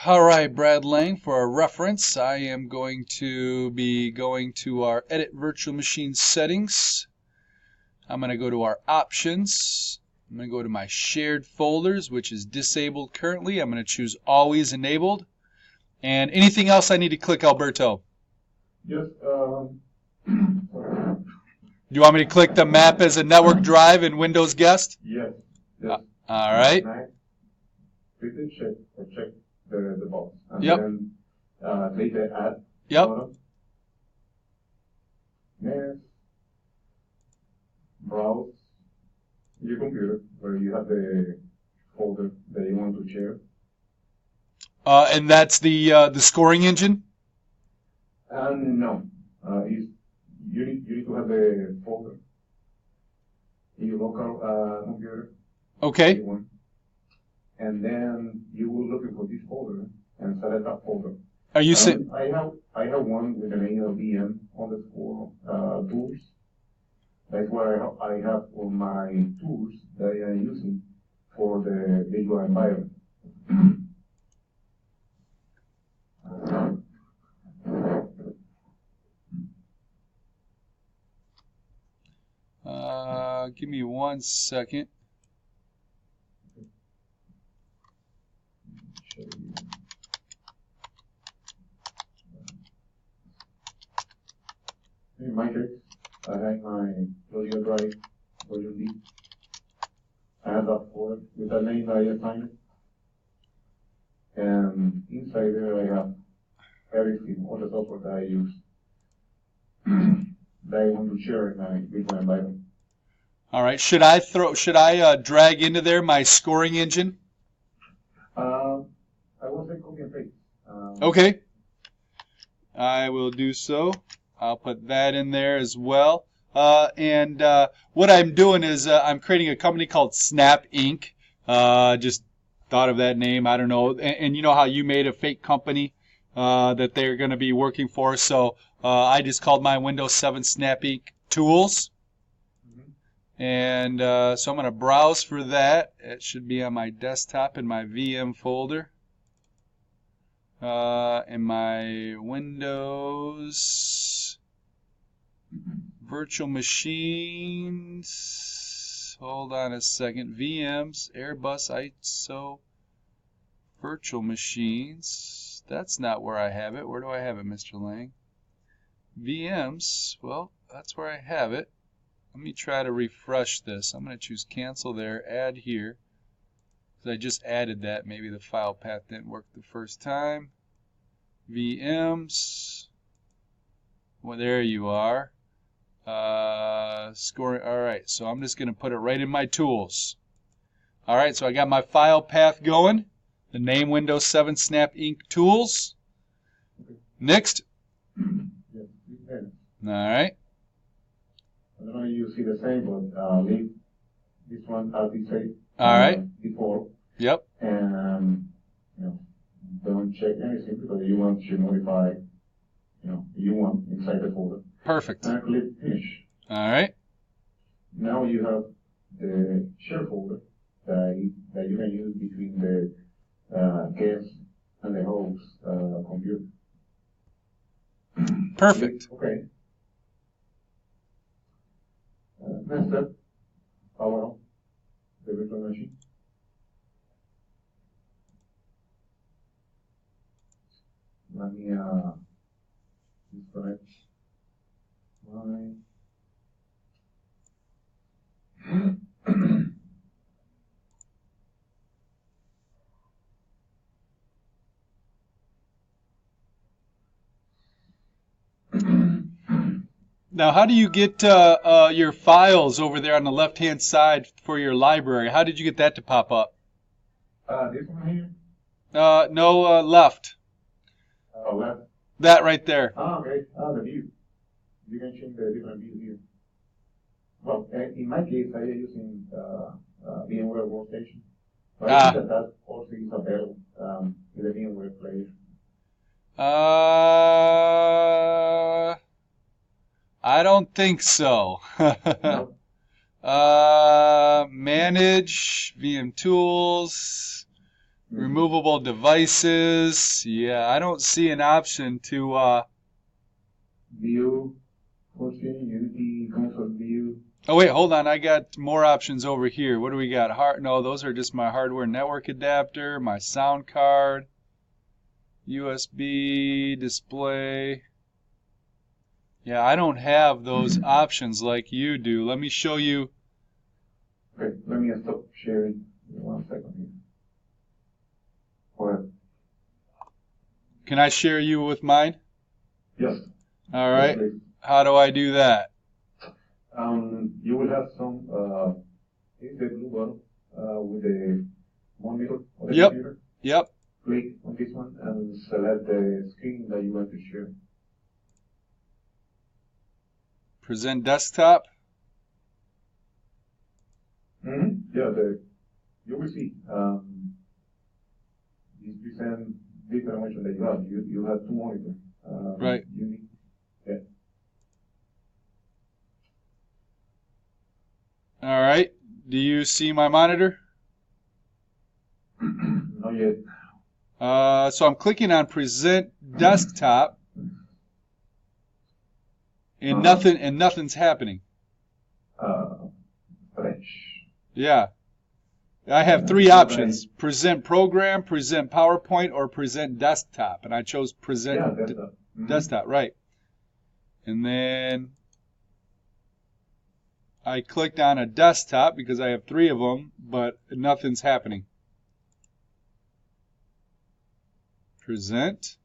All right, Brad Lang, for our reference, I am going to be going to our Edit Virtual Machine settings. I'm going to go to our options. I'm going to go to my shared folders, which is disabled currently. I'm going to choose always enabled. And anything else I need to click, Alberto? Yes. Do you want me to click the map as a network drive in Windows Guest? Yes. Yes. All right. Quickly check the box. And Yep. then click the add Yep. button. Next, browse your computer where you have the folder that you want to share. And that's the scoring engine? And no, you need to have the folder in your local computer. Okay. And then you will look for this folder and select that folder. Are you saying? I have one with the name of VM_tools. That's where I have all my tools that I am using for the visual environment. Give me 1 second. In my case, I have my audio drive version D. I have that folder with the name that I assigned it. And inside there I have everything, all the software that I use that I want to share in my visual environment. All right. Should I drag into there my scoring engine? I will say copy and paste. Okay. I will do so. I'll put that in there as well. And what I'm doing is I'm creating a company called Snap Inc. Just thought of that name. I don't know. And you know how you made a fake company that they're going to be working for. So I just called my Windows 7 Snap Inc. Tools. And so I'm going to browse for that. It should be on my desktop in my VM folder. In my Windows virtual machines. Hold on a second. VMs, Airbus, ISO, virtual machines. That's not where I have it. Where do I have it, Mr. Lang? VMs. Well, that's where I have it. Let me try to refresh this. I'm going to choose cancel there, add here. Because I just added that. Maybe the file path didn't work the first time. VMs. Well, there you are. Scoring. All right, so I'm just going to put it right in my tools. All right, so I got my file path going. The name Windows 7 Snap Inc. Tools. Next. All right. I don't know if you see the same, but leave this one as it says. All right. Default. Yep. And don't check anything because you want to modify. You want inside the folder. Perfect. And click finish. All right. Now you have the share folder that you can use between the guest and the host computer. Perfect. Okay. Next step, power on the virtual machine. Let me disconnect my Now, how do you get your files over there on the left-hand side for your library? How did you get that to pop up? this one here. No, left. Left. That right there. Okay. The view. You can change the different view here. Well, in my case, I am using VMware Workstation. But I think that also is available in the VMware player. I don't think so. No. Manage VM tools. Removable devices. Yeah, I don't see an option to. View, full-screen, Unity, console view. Oh wait, hold on. I got more options over here. What do we got? No, those are just my hardware network adapter, my sound card, USB display. Yeah, I don't have those options like you do. Let me show you. Okay, let me stop sharing. 1 second here. Go ahead. Can I share you with mine? Yes. All right. Yes, How do I do that? you will have some in the blue button with the monitor of the Yep. computer. Yep. Click on this one and select the screen that you want to share. Present desktop. Yeah, you will see this present this information that you have. You have two monitors. Right. Yeah. All right. Do you see my monitor? Not yet. So I'm clicking on present desktop, and nothing's happening. Fresh. Yeah. I have three options: present program, present PowerPoint, or present desktop, and I chose present desktop. Right. And then I clicked on a desktop because I have three of them, but nothing's happening. Present,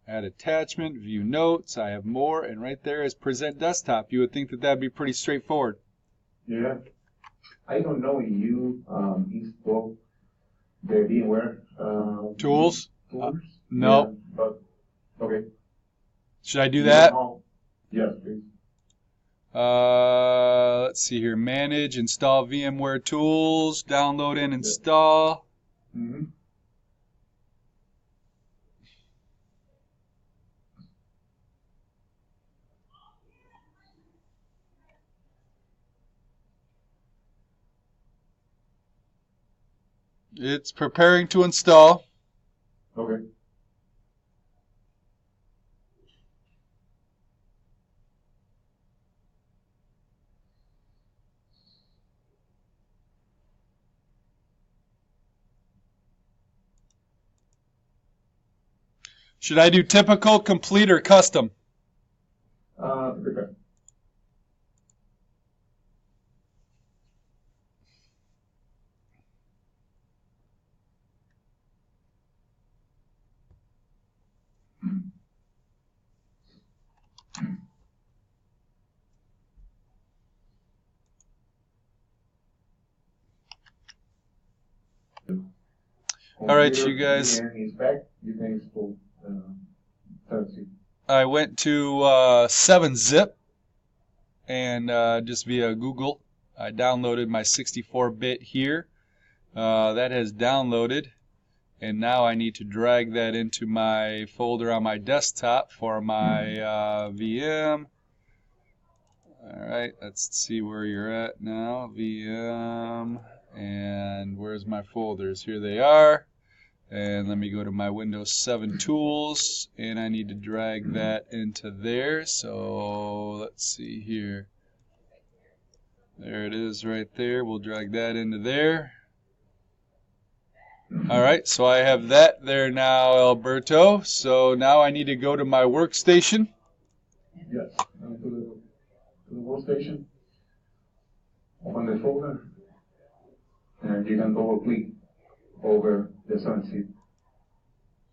add attachment, view notes. I have more, and right there is present desktop. You would think that that'd be pretty straightforward. Yeah. I don't know if you install the VMware Tools? tools. No. Yeah, but okay. Should I do that? Yes, please. Let's see here. Manage, install VMware tools, download and install. Mm-hmm. It's preparing to install. Okay. Should I do typical, complete, or custom? Typical. All right, you guys. You can install I went to 7-Zip and just via Google, I downloaded my 64-bit here. That has downloaded, and now I need to drag that into my folder on my desktop for my VM. All right, let's see where you're at now. VM, and where's my folders? Here they are. And let me go to my Windows 7 tools, and I need to drag that into there. So let's see here. There it is right there. We'll drag that into there. All right, so I have that there now, Alberto. So now I need to go to my workstation. Yes, to the workstation. Open the folder, and you can double click over the 7-Zip.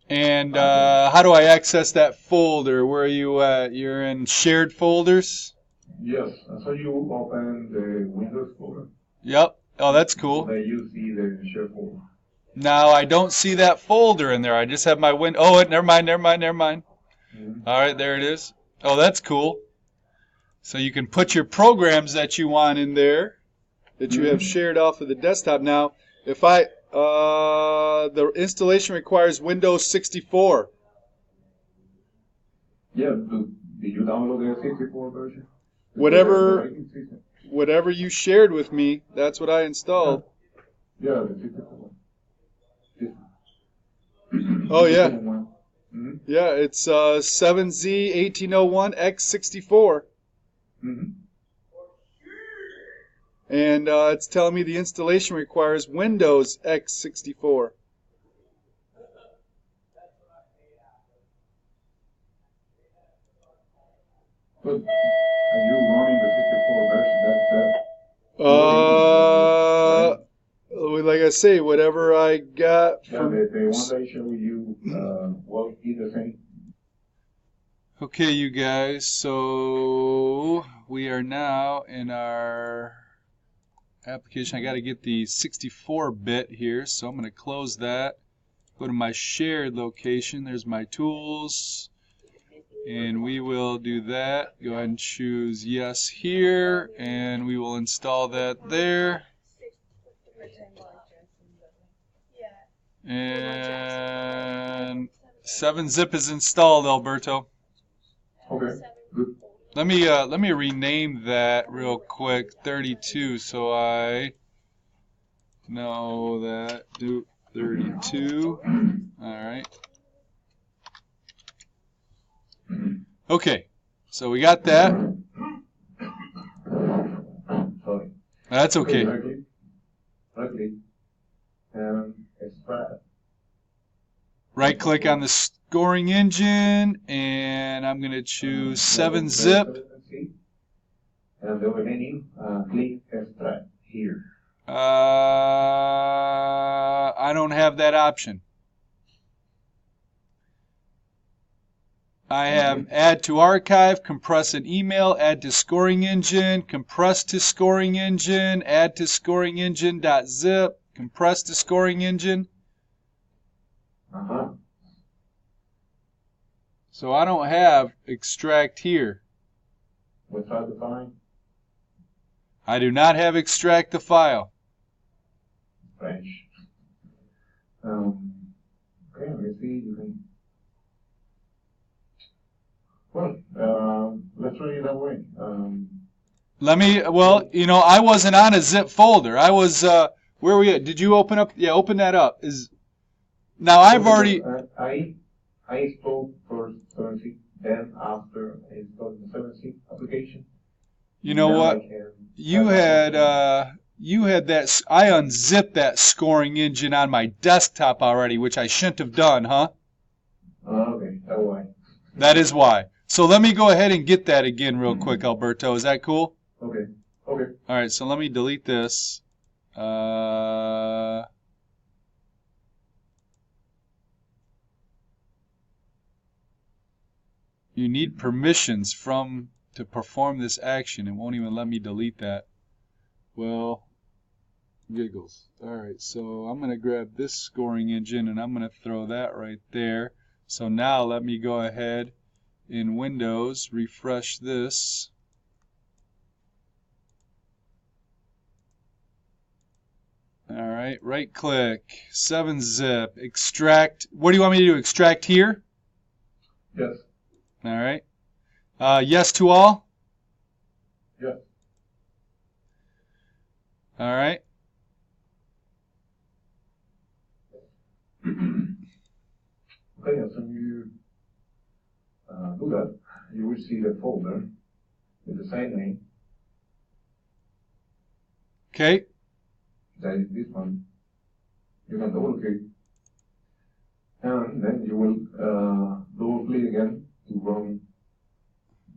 And how do I access that folder? Where are you at? You're in shared folders? Yes, so you open the Windows folder. Yep. Oh, that's cool. Then you see the shared folder. Now I don't see that folder in there. I just have my window. Oh, never mind. Mm-hmm. All right, there it is. Oh, that's cool. So you can put your programs that you want in there that you have shared off of the desktop. Now, if the installation requires Windows 64. Yeah, did you download the 64 version? Whatever you shared with me, that's what I installed. Yeah, the 64. Oh, yeah. Mm-hmm. Yeah, it's 7Z1801X64. Mm-hmm. And it's telling me the installation requires Windows X64. But are you running the 64 version? Like I say, whatever I got from... Yeah, the one that I showed you will be the same. Okay, you guys, so we are now in our application. I got to get the 64-bit here, so I'm going to close that. Go to my shared location. There's my tools, and we will do that. Go ahead and choose yes here, and we will install that there. And 7-zip is installed, Alberto. Okay, good. Let me rename that real quick, 32, so I know that. Do 32. All right. Okay, so we got that. Sorry. That's okay. Right-click. Extract. Right-click on the scoring engine, and I'm going to choose 7-zip. And the remaining, click extract here. I don't have that option. I have add to archive, compress an email, add to scoring engine, compress to scoring engine, add to scoring engine.zip, compress to scoring engine. So I don't have extract here. What's out the file? I do not have extract the file. French. Okay, let's see. You can. Well, let's try it that way. Let me. Well, you know, I wasn't on a zip folder. I was. Where were we at? Did you open up? Yeah, open that up. Now I've already. I installed first 7-zip, then after I installed the 7-zip application. You know what? You had that. I unzipped that scoring engine on my desktop already, which I shouldn't have done, huh? Okay, that's why. That is why. So let me go ahead and get that again real quick, Alberto. Is that cool? Okay. Okay. All right. So let me delete this. You need permissions to perform this action. It won't even let me delete that. Well, giggles. All right, so I'm going to grab this scoring engine and I'm going to throw that right there. So now let me go ahead in Windows, refresh this. All right, right click, 7-zip, extract. What do you want me to do? Extract here? Yes. All right. Yes to all? Yes. All right. Okay, as soon as you do that, you will see the folder with the same name. Okay. That is this one. You can double click, and then you will double click again to run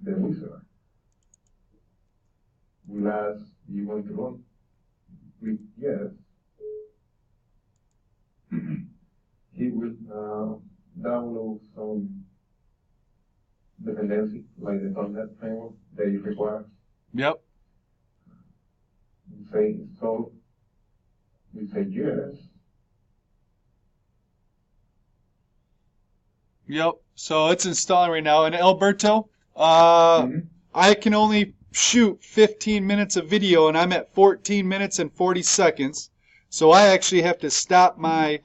the wizard. Will ask you want to run. Click yes. He will download some dependency like the .NET framework that you require. Yep. You say install. We say yes. Yep. So it's installing right now. And Alberto, I can only shoot 15 minutes of video, and I'm at 14 minutes and 40 seconds. So I actually have to stop my